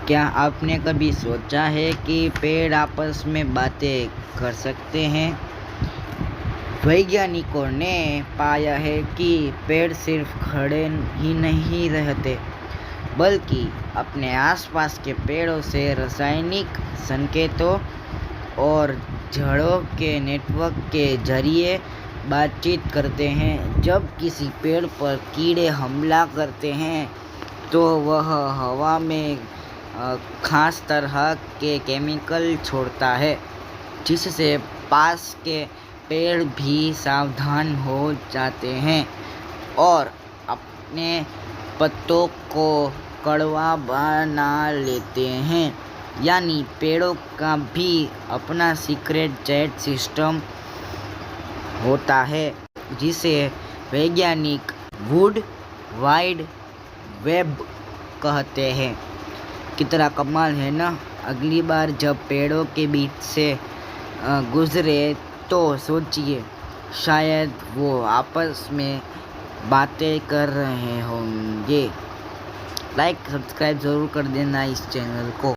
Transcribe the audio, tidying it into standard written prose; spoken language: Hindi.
क्या आपने कभी सोचा है कि पेड़ आपस में बातें कर सकते हैं? वैज्ञानिकों ने पाया है कि पेड़ सिर्फ खड़े ही नहीं रहते, बल्कि अपने आसपास के पेड़ों से रासायनिक संकेतों और जड़ों के नेटवर्क के जरिए बातचीत करते हैं। जब किसी पेड़ पर कीड़े हमला करते हैं, तो वह हवा में खास तरह के केमिकल छोड़ता है, जिससे पास के पेड़ भी सावधान हो जाते हैं और अपने पत्तों को कड़वा बना लेते हैं। यानी पेड़ों का भी अपना सीक्रेट चैट सिस्टम होता है, जिसे वैज्ञानिक वुड वाइड वेब कहते हैं। कितना कमाल है ना। अगली बार जब पेड़ों के बीच से गुजरे तो सोचिए, शायद वो आपस में बातें कर रहे होंगे। लाइक सब्सक्राइब ज़रूर कर देना इस चैनल को।